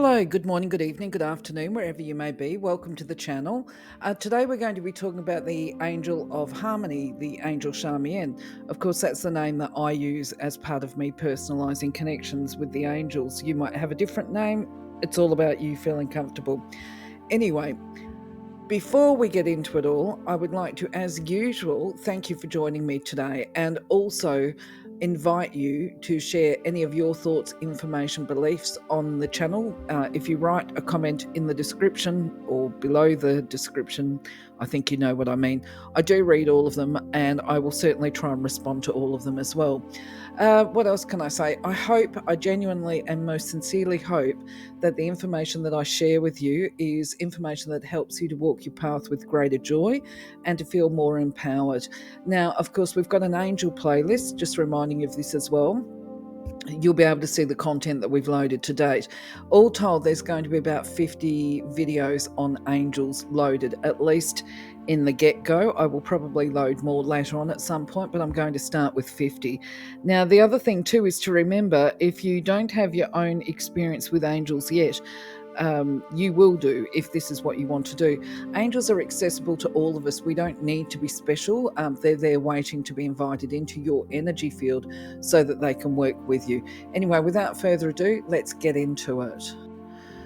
Hello, good morning, good evening, good afternoon, wherever you may be. Welcome to the channel. Today we're going to be talking about the angel of harmony, the angel Charmienne. Of course, that's the name that I use as part of me personalising connections with the angels. You might have a different name. It's all about you feeling comfortable. Anyway, before we get into it all, I would like to, as usual, thank you for joining me today and also invite you to share any of your thoughts, information, beliefs on the channel. If you write a comment in the description or below the description, I think you know what I mean. I do read all of them and I will certainly try and respond to all of them as well. What else can I say? I genuinely and most sincerely hope that the information that I share with you is information that helps you to walk your path with greater joy and to feel more empowered. Now, of course, we've got an angel playlist, just reminding you of this as well. You'll be able to see the content that we've loaded to date. All told, there's going to be about 50 videos on angels loaded, at least in the get-go. I will probably load more later on at some point, but I'm going to start with 50. Now, the other thing too is to remember, if you don't have your own experience with angels yet, you will do if this is what you want to do. Angels are accessible to all of us. We don't need to be special. They're there waiting to be invited into your energy field so that they can work with you. Anyway, without further ado, let's get into it.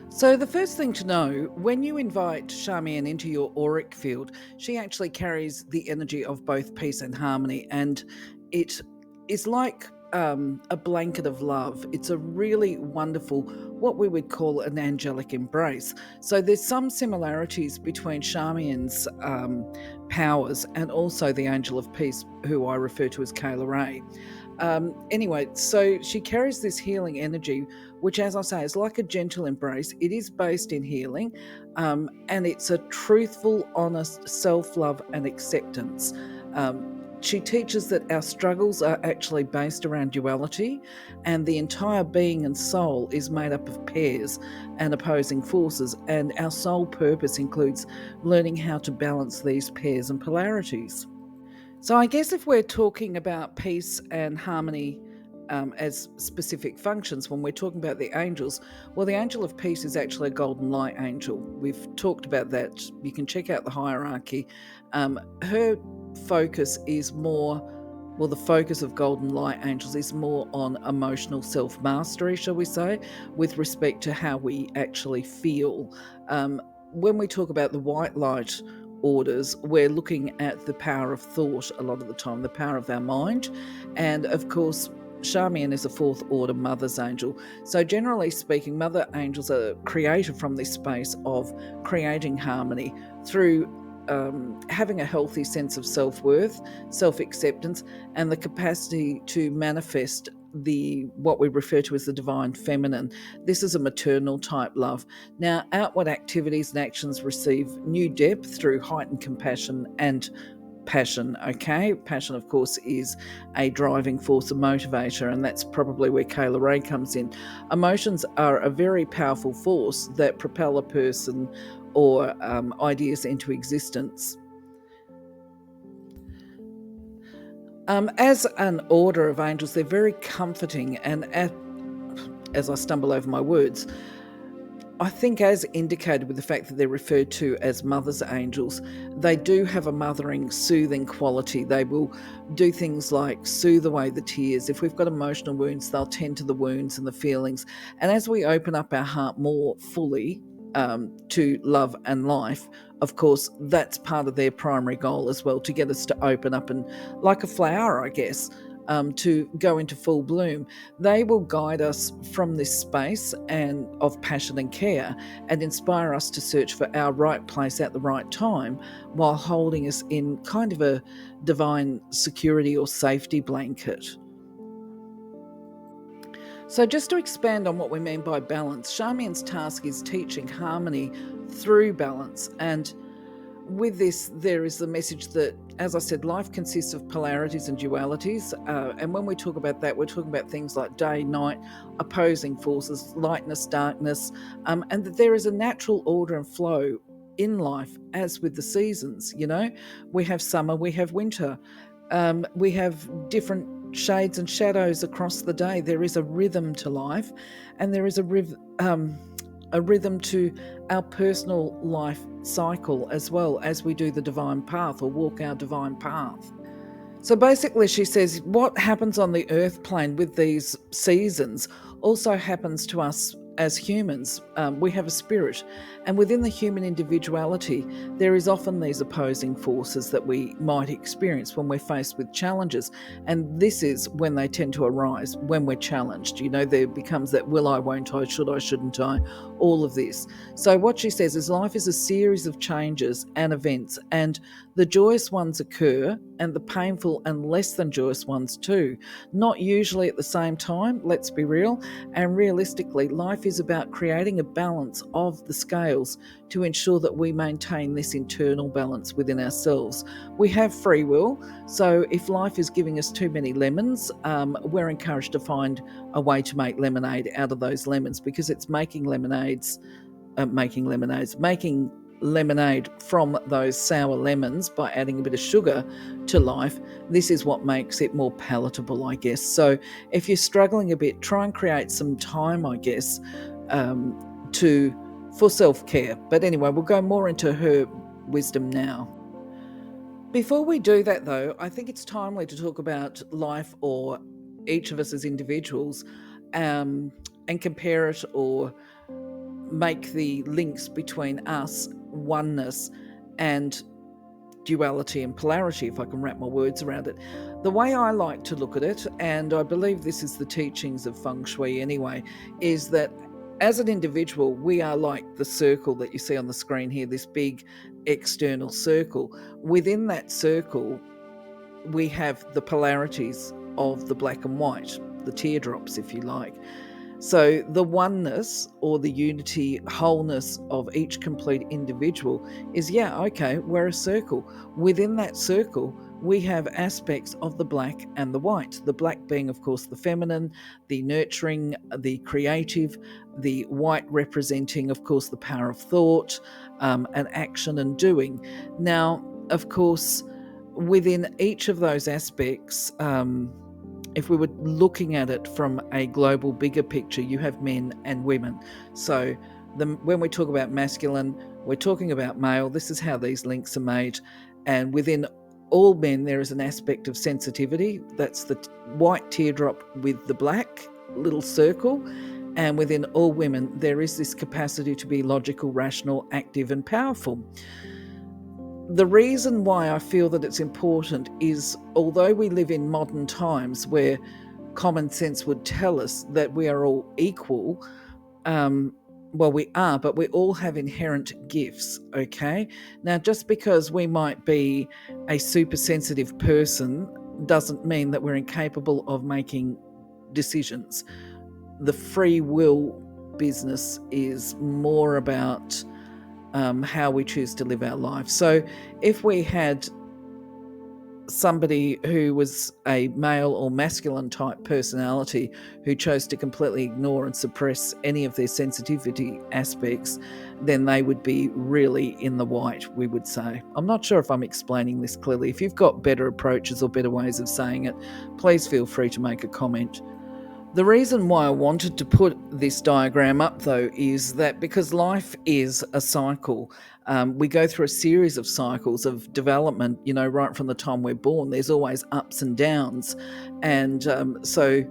So the first thing to know, when you invite Charmienne into your auric field, she actually carries the energy of both peace and harmony, and it is like a blanket of love. It's a really wonderful, what we would call an angelic embrace. So there's some similarities between Charmienne's powers and also the angel of peace, who I refer to as Kayla Ray. Anyway, so she carries this healing energy, which, as I say, is like a gentle embrace. It is based in healing, and it's a truthful, honest self-love and acceptance. She teaches that our struggles are actually based around duality, and the entire being and soul is made up of pairs and opposing forces, and our sole purpose includes learning how to balance these pairs and polarities. So I guess if we're talking about peace and harmony as specific functions, when we're talking about the angels, well, the angel of peace is actually a golden light angel. We've talked about that. You can check out the hierarchy. Her focus is more, well, the focus of golden light angels is more on emotional self-mastery, shall we say, with respect to how we actually feel. When we talk about the white light orders, we're looking at the power of thought a lot of the time, the power of our mind. And of course, Charmienne is a fourth order mother's angel. So generally speaking, mother angels are created from this space of creating harmony through having a healthy sense of self-worth, self-acceptance, and the capacity to manifest what we refer to as the divine feminine. This is a maternal type love. Now, outward activities and actions receive new depth through heightened compassion and passion. Okay, passion, of course, is a driving force, a motivator, and that's probably where Kayla Ray comes in. Emotions are a very powerful force that propel a person or ideas into existence. As an order of angels, they're very comforting, and as I stumble over my words, I think, as indicated with the fact that they're referred to as mother's angels, they do have a mothering, soothing quality. They will do things like soothe away the tears. If we've got emotional wounds, they'll tend to the wounds and the feelings. And as we open up our heart more fully to love and life, of course, that's part of their primary goal as well, to get us to open up and, like a flower, I guess, to go into full bloom. They will guide us from this space and of passion and care, and inspire us to search for our right place at the right time, while holding us in kind of a divine security or safety blanket. So just to expand on what we mean by balance, Charmienne's task is teaching harmony through balance. And with this, there is the message that, as I said, life consists of polarities and dualities. And when we talk about that, we're talking about things like day, night, opposing forces, lightness, darkness, and that there is a natural order and flow in life, as with the seasons. You know, we have summer, we have winter, we have different shades and shadows across the day. There is a rhythm to life, and there is a a rhythm to our personal life cycle as well as we do the divine path or walk our divine path. So basically, she says what happens on the earth plane with these seasons also happens to us as humans. We have a spirit, and within the human individuality, there is often these opposing forces that we might experience when we're faced with challenges. And this is when they tend to arise when we're challenged. You know, there becomes that will I, won't I, should I, shouldn't I, all of this. So, what she says is life is a series of changes and events, and the joyous ones occur and the painful and less than joyous ones too. Not usually at the same time, let's be real. And realistically, life is about creating a balance of the scales to ensure that we maintain this internal balance within ourselves. We have free will, so if life is giving us too many lemons, we're encouraged to find a way to make lemonade out of those lemons, because it's making lemonade from those sour lemons by adding a bit of sugar to life. This is what makes it more palatable, I guess. So if you're struggling a bit, try and create some time, I guess, for self-care. But anyway, we'll go more into her wisdom now. Before we do that, though, I think it's timely to talk about life, or each of us as individuals, and compare it or make the links between us, oneness, and duality and polarity, if I can wrap my words around it. The way I like to look at it, and I believe this is the teachings of feng shui anyway, is that as an individual, we are like the circle that you see on the screen here, this big external circle. Within that circle, we have the polarities of the black and white, the teardrops, if you like. So the oneness or the unity, wholeness of each complete individual is, we're a circle. Within that circle, we have aspects of the black and the white. The black being, of course, the feminine, the nurturing, the creative, the white representing, of course, the power of thought, and action and doing. Now, of course, within each of those aspects, if we were looking at it from a global bigger picture, you have men and women. So when we talk about masculine, we're talking about male. This is how these links are made. And within all men, there is an aspect of sensitivity. That's the white teardrop with the black little circle. And within all women, there is this capacity to be logical, rational, active, and powerful. The reason why I feel that it's important is, although we live in modern times where common sense would tell us that we are all equal, we are, but we all have inherent gifts, okay? Now, just because we might be a super sensitive person doesn't mean that we're incapable of making decisions. The free will business is more about how we choose to live our life. So if we had somebody who was a male or masculine type personality who chose to completely ignore and suppress any of their sensitivity aspects, then they would be really in the white, we would say. I'm not sure if I'm explaining this clearly. If you've got better approaches or better ways of saying it, please feel free to make a comment. The reason why I wanted to put this diagram up, though, is that because life is a cycle, we go through a series of cycles of development, right from the time we're born. There's always ups and downs. And so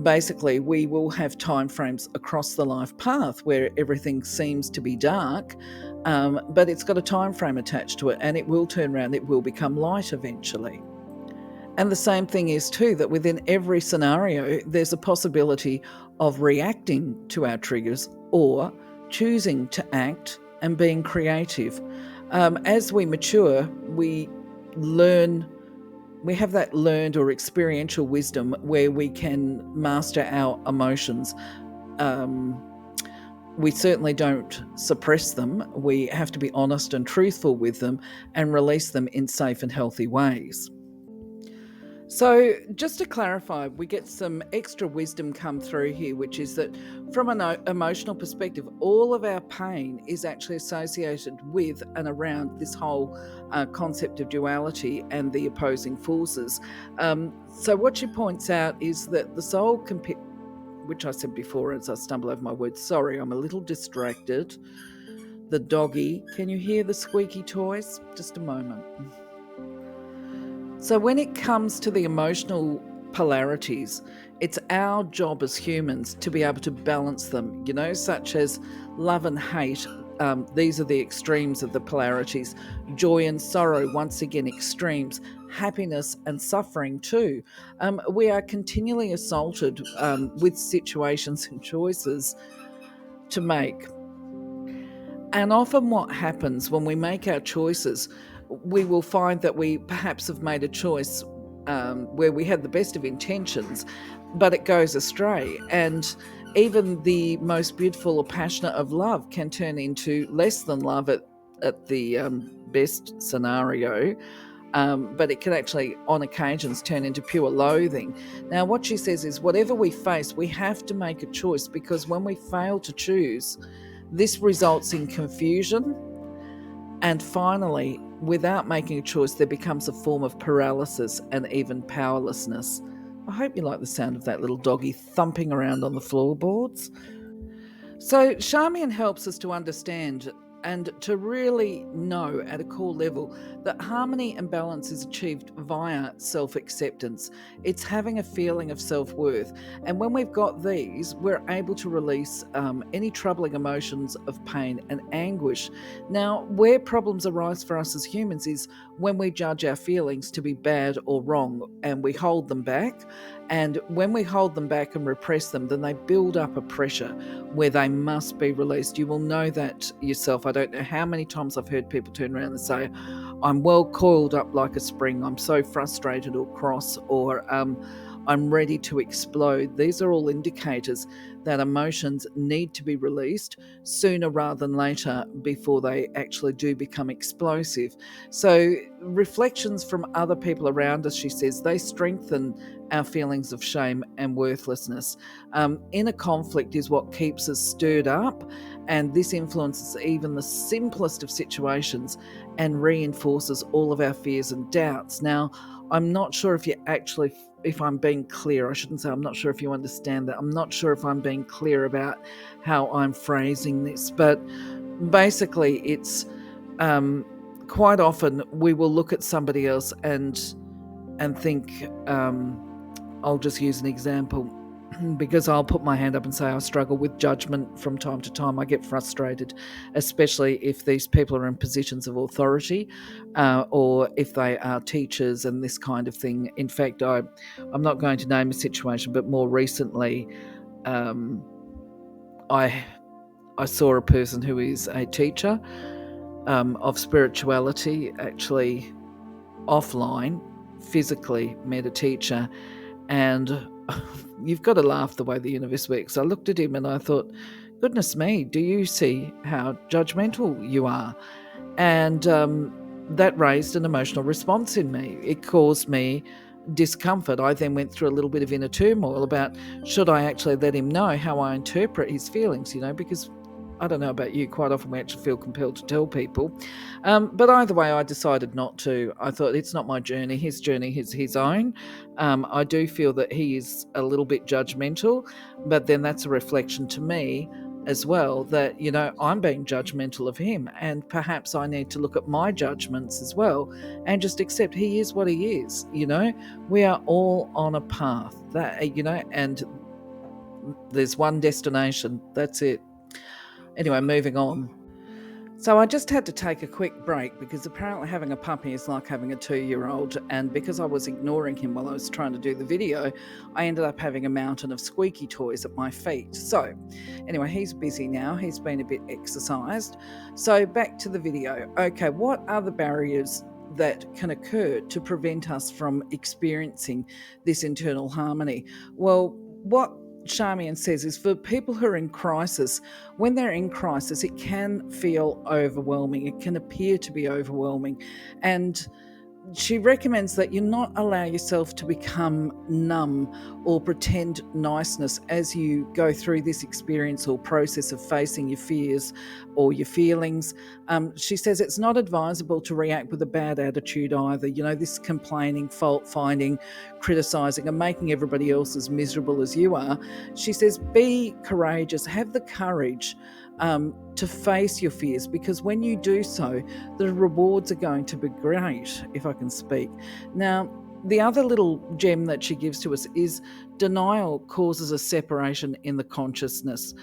basically we will have time frames across the life path where everything seems to be dark, but it's got a time frame attached to it, and it will turn around, it will become light eventually. And the same thing is too, that within every scenario, there's a possibility of reacting to our triggers or choosing to act and being creative. As we mature, we have that learned or experiential wisdom where we can master our emotions. We certainly don't suppress them. We have to be honest and truthful with them and release them in safe and healthy ways. So just to clarify, we get some extra wisdom come through here, which is that from an emotional perspective, all of our pain is actually associated with and around this whole concept of duality and the opposing forces. So what she points out is that the soul which I said before as I stumble over my words. Sorry, I'm a little distracted. The doggy, can you hear the squeaky toys? Just a moment. So when it comes to the emotional polarities, it's our job as humans to be able to balance them, such as love and hate. These are the extremes of the polarities. Joy and sorrow, once again, extremes. Happiness and suffering, too. We are continually assaulted with situations and choices to make. And often, what happens when we make our choices, we will find that we perhaps have made a choice where we had the best of intentions, but it goes astray. And even the most beautiful or passionate of love can turn into less than love at the best scenario. But it can actually, on occasions, turn into pure loathing. Now, what she says is whatever we face, we have to make a choice, because when we fail to choose, this results in confusion. And finally, without making a choice, there becomes a form of paralysis and even powerlessness. I hope you like the sound of that little doggy thumping around on the floorboards. So Charmienne helps us to understand and to really know at a core level that harmony and balance is achieved via self-acceptance. It's having a feeling of self-worth. And when we've got these, we're able to release any troubling emotions of pain and anguish. Now, where problems arise for us as humans is when we judge our feelings to be bad or wrong and we hold them back. And when we hold them back and repress them, then they build up a pressure where they must be released. You will know that yourself. I don't know how many times I've heard people turn around and say, I'm well coiled up like a spring, I'm so frustrated or cross, or I'm ready to explode. These are all indicators that emotions need to be released sooner rather than later before they actually do become explosive. So reflections from other people around us, she says, they strengthen our feelings of shame and worthlessness. Inner conflict is what keeps us stirred up, and this influences even the simplest of situations and reinforces all of our fears and doubts. Now, I'm not sure if I'm being clear. I shouldn't say I'm not sure if you understand that. I'm not sure if I'm being clear about how I'm phrasing this, but basically it's quite often we will look at somebody else and think, I'll just use an example because I'll put my hand up and say I struggle with judgment from time to time. I get frustrated, especially if these people are in positions of authority or if they are teachers and this kind of thing. In fact, I'm not going to name a situation, but more recently, I saw a person who is a teacher of spirituality, actually offline, physically met a teacher, and you've got to laugh the way the universe works. I looked at him and I thought, goodness me, do you see how judgmental you are? And that raised an emotional response in me. It caused me discomfort. I then went through a little bit of inner turmoil about should I actually let him know how I interpret his feelings, because I don't know about you, quite often we actually feel compelled to tell people. But either way, I decided not to. I thought it's not my journey. His journey is his own. I do feel that he is a little bit judgmental, but then that's a reflection to me as well that, I'm being judgmental of him, and perhaps I need to look at my judgments as well and just accept he is what he is. We are all on a path that, and there's one destination. That's it. Anyway, moving on. So I just had to take a quick break because apparently having a puppy is like having a 2-year-old, and because I was ignoring him while I was trying to do the video, I ended up having a mountain of squeaky toys at my feet. So anyway, he's busy now. He's been a bit exercised. So back to the video. Okay, what are the barriers that can occur to prevent us from experiencing this internal harmony? Well, what Charmienne says is for people who are in crisis, when they're in crisis, it can feel overwhelming. It can appear to be overwhelming. And she recommends that you not allow yourself to become numb or pretend niceness as you go through this experience or process of facing your fears or your feelings. She says it's not advisable to react with a bad attitude either. This complaining, fault finding, criticizing, and making everybody else as miserable as you are. She says, be courageous, have the courage to face your fears, because when you do so, the rewards are going to be great, if I can speak. Now, the other little gem that she gives to us is denial causes a separation in the consciousness.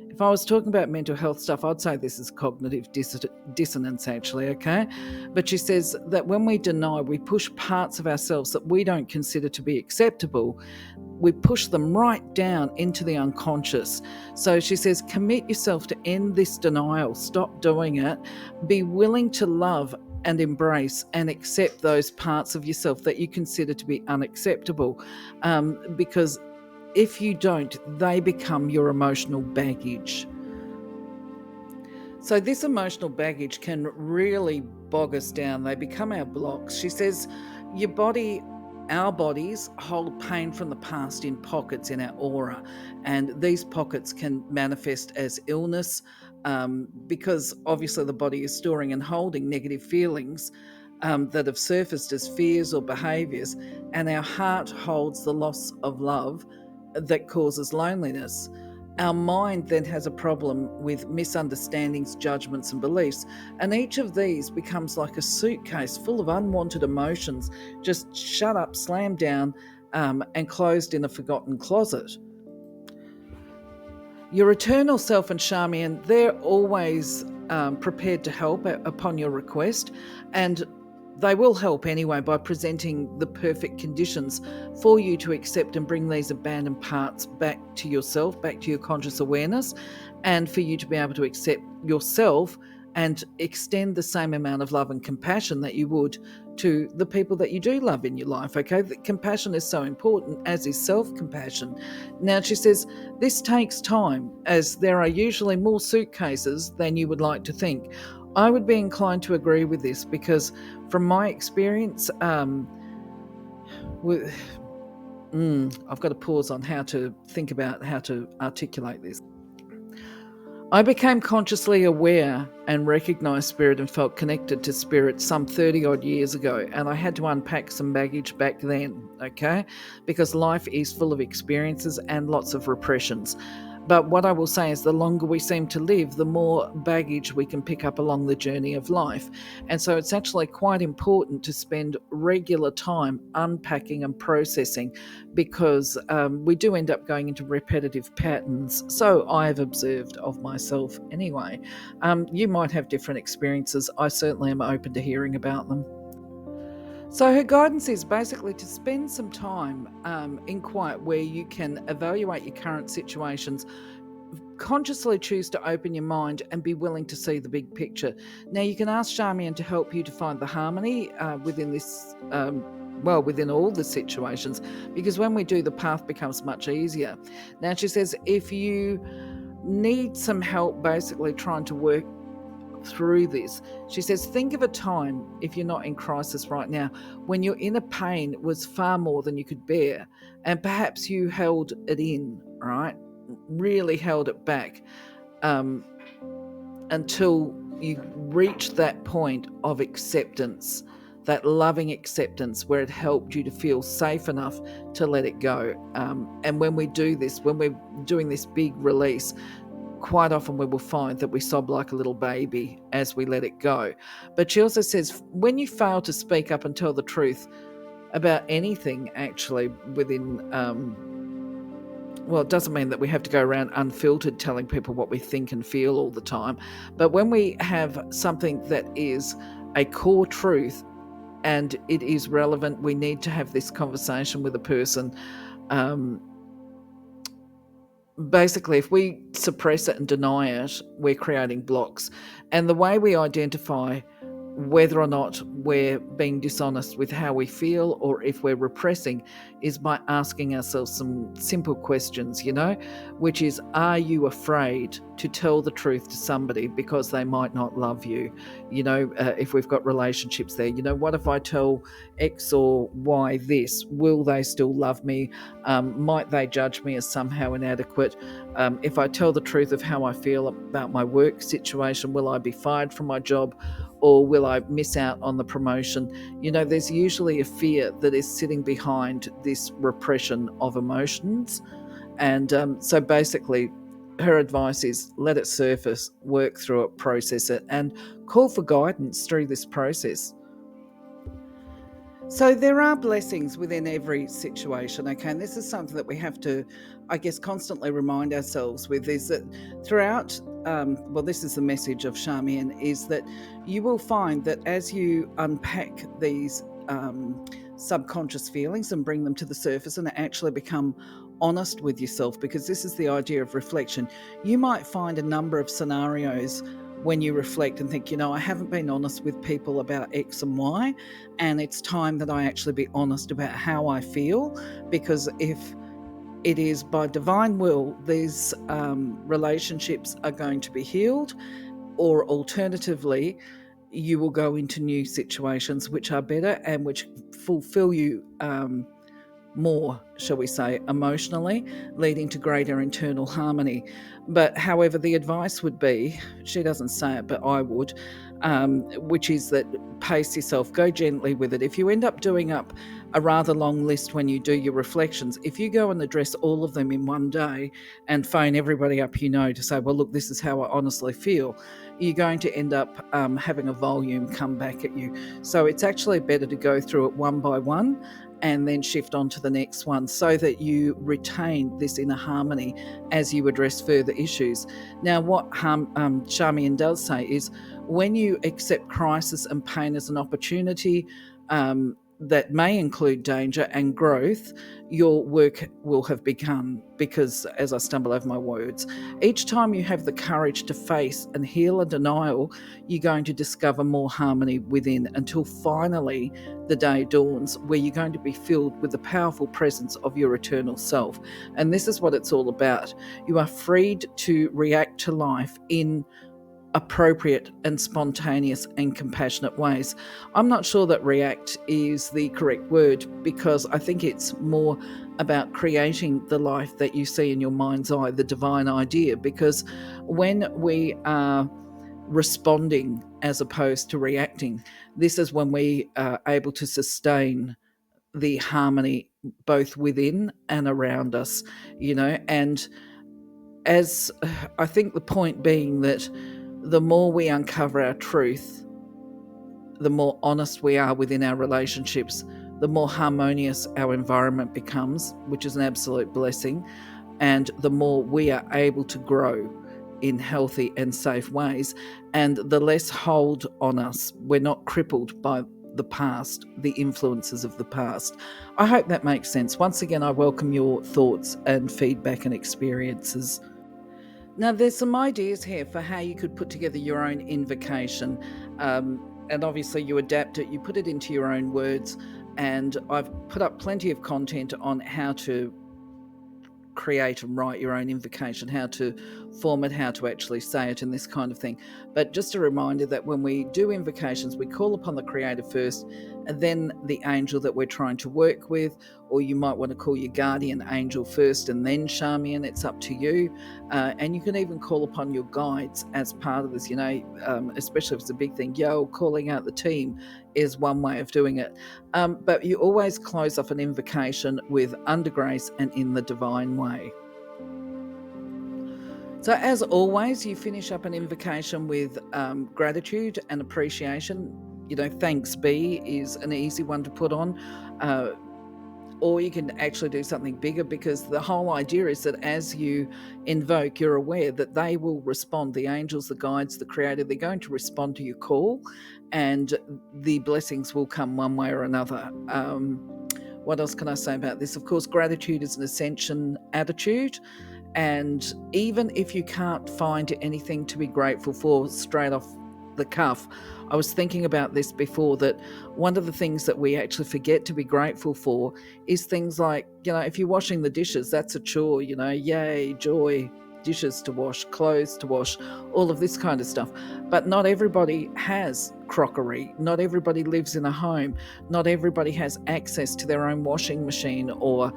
If I was talking about mental health stuff, I'd say this is cognitive dissonance, actually, okay? But she says that when we deny, we push parts of ourselves that we don't consider to be acceptable, we push them right down into the unconscious. So she says, commit yourself to end this denial, stop doing it, be willing to love and embrace and accept those parts of yourself that you consider to be unacceptable. Because if you don't, they become your emotional baggage. So this emotional baggage can really bog us down. They become our blocks. She says, our bodies hold pain from the past in pockets in our aura, and these pockets can manifest as illness, because obviously the body is storing and holding negative feelings that have surfaced as fears or behaviors, and our heart holds the loss of love that causes loneliness. Our mind then has a problem with misunderstandings, judgments, and beliefs, and each of these becomes like a suitcase full of unwanted emotions, just shut up, slammed down, and closed in a forgotten closet. Your eternal self and Charmienne, they're always prepared to help upon your request, and they will help anyway by presenting the perfect conditions for you to accept and bring these abandoned parts back to yourself, back to your conscious awareness, and for you to be able to accept yourself and extend the same amount of love and compassion that you would to the people that you do love in your life. Okay, compassion is so important, as is self-compassion. Now, she says this takes time, as there are usually more suitcases than you would like to think. I would be inclined to agree with this, because from my experience, I've got to pause on how to think about how to articulate this. I became consciously aware and recognized spirit and felt connected to spirit some 30 odd years ago, and I had to unpack some baggage back then, okay? Because life is full of experiences and lots of repressions. But what I will say is, the longer we seem to live, the more baggage we can pick up along the journey of life. And so it's actually quite important to spend regular time unpacking and processing, because we do end up going into repetitive patterns. So I've observed of myself anyway. You might have different experiences. I certainly am open to hearing about them. So her guidance is basically to spend some time in quiet, where you can evaluate your current situations, consciously choose to open your mind, and be willing to see the big picture. Now, you can ask Charmienne to help you to find the harmony within this, within all the situations, because when we do, the path becomes much easier. Now, she says, if you need some help basically trying to work through this, she says, think of a time, if you're not in crisis right now, when your inner pain was far more than you could bear, and perhaps you held it in, right? Really held it back until you reached that point of acceptance, that loving acceptance, where it helped you to feel safe enough to let it go. And when we do this, when we're doing this big release, quite often we will find that we sob like a little baby as we let it go. But she also says, when you fail to speak up and tell the truth about anything, actually, within, it doesn't mean that we have to go around unfiltered telling people what we think and feel all the time. But when we have something that is a core truth and it is relevant, we need to have this conversation with a person. Basically, if we suppress it and deny it, we're creating blocks. And the way we identify whether or not we're being dishonest with how we feel or if we're repressing is by asking ourselves some simple questions, which is, are you afraid to tell the truth to somebody because they might not love you? If we've got relationships there, what if I tell X or Y this? Will they still love me? Might they judge me as somehow inadequate? If I tell the truth of how I feel about my work situation, will I be fired from my job? Or will I miss out on the promotion? There's usually a fear that is sitting behind this repression of emotions. And so basically, her advice is let it surface, work through it, process it, and call for guidance through this process. So there are blessings within every situation, okay? And this is something that we have to, I guess, constantly remind ourselves with, is that throughout, this is the message of Charmienne, is that you will find that as you unpack these subconscious feelings and bring them to the surface and actually become honest with yourself, because this is the idea of reflection, you might find a number of scenarios when you reflect and think, I haven't been honest with people about X and Y, and it's time that I actually be honest about how I feel, because if it is by divine will, these relationships are going to be healed, or alternatively, you will go into new situations which are better and which fulfill you more, shall we say, emotionally, leading to greater internal harmony. But however, the advice would be, she doesn't say it, but I would, which is that pace yourself, go gently with it. If you end up doing up a rather long list when you do your reflections, if you go and address all of them in one day and phone everybody up to say, well, look, this is how I honestly feel, you're going to end up having a volume come back at you. So it's actually better to go through it one by one and then shift on to the next one, so that you retain this inner harmony as you address further issues. Now, what Charmienne does say is, when you accept crisis and pain as an opportunity, that may include danger and growth, your work will have begun, because, as I stumble over my words, each time you have the courage to face and heal a denial, you're going to discover more harmony within, until finally the day dawns where you're going to be filled with the powerful presence of your eternal self. And this is what it's all about. You are freed to react to life in appropriate and spontaneous and compassionate ways. I'm not sure that react is the correct word, because I think it's more about creating the life that you see in your mind's eye, the divine idea. Because when we are responding as opposed to reacting, this is when we are able to sustain the harmony both within and around us, and as I think the point being that the more we uncover our truth, the more honest we are within our relationships, the more harmonious our environment becomes, which is an absolute blessing, and the more we are able to grow in healthy and safe ways, and the less hold on us. We're not crippled by the past, the influences of the past. I hope that makes sense. Once again, I welcome your thoughts and feedback and experiences. Now, there's some ideas here for how you could put together your own invocation. And obviously, you adapt it, you put it into your own words. And I've put up plenty of content on how to create and write your own invocation, how to form it, how to actually say it, and this kind of thing. But just a reminder that when we do invocations, we call upon the Creator first, and then the angel that we're trying to work with, or you might want to call your guardian angel first and then Charmienne. It's up to you. And you can even call upon your guides as part of this, especially if it's a big thing. Calling out the team is one way of doing it. But you always close off an invocation with under grace and in the divine way. So, as always, you finish up an invocation with gratitude and appreciation. Thanks be is an easy one to put on. Or you can actually do something bigger, because the whole idea is that as you invoke, you're aware that they will respond. The angels, the guides, the Creator, they're going to respond to your call, and the blessings will come one way or another. What else can I say about this? Of course, gratitude is an ascension attitude. And even if you can't find anything to be grateful for straight off the cuff, I was thinking about this before, that one of the things that we actually forget to be grateful for is things like, if you're washing the dishes, that's a chore, yay, joy, dishes to wash, clothes to wash, all of this kind of stuff. But not everybody has crockery. Not everybody lives in a home. Not everybody has access to their own washing machine, or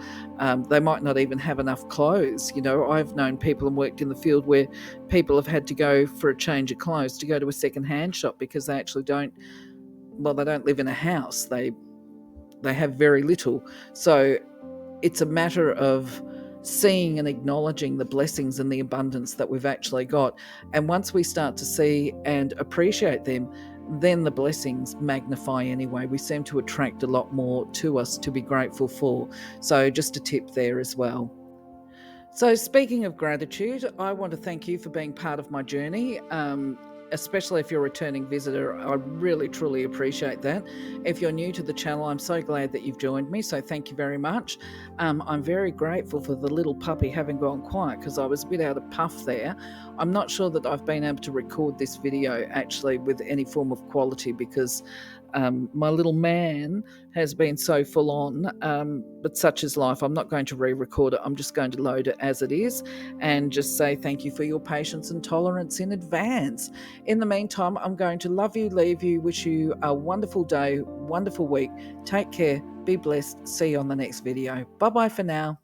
they might not even have enough clothes. I've known people and worked in the field where people have had to go for a change of clothes to go to a second-hand shop because they actually don't live in a house. They have very little. So it's a matter of seeing and acknowledging the blessings and the abundance that we've actually got. And once we start to see and appreciate them, then the blessings magnify anyway. We seem to attract a lot more to us to be grateful for. So just a tip there as well. So, speaking of gratitude, I want to thank you for being part of my journey, especially if you're a returning visitor. I really, truly appreciate that. If you're new to the channel, I'm so glad that you've joined me, so thank you very much. I'm very grateful for the little puppy having gone quiet because I was a bit out of puff there. I'm not sure that I've been able to record this video actually with any form of quality because my little man has been so full on, but such is life. I'm not going to re-record it. I'm just going to load it as it is and just say thank you for your patience and tolerance in advance. In the meantime, I'm going to love you, leave you, wish you a wonderful day, wonderful week. Take care, be blessed. See you on the next video. Bye-bye for now.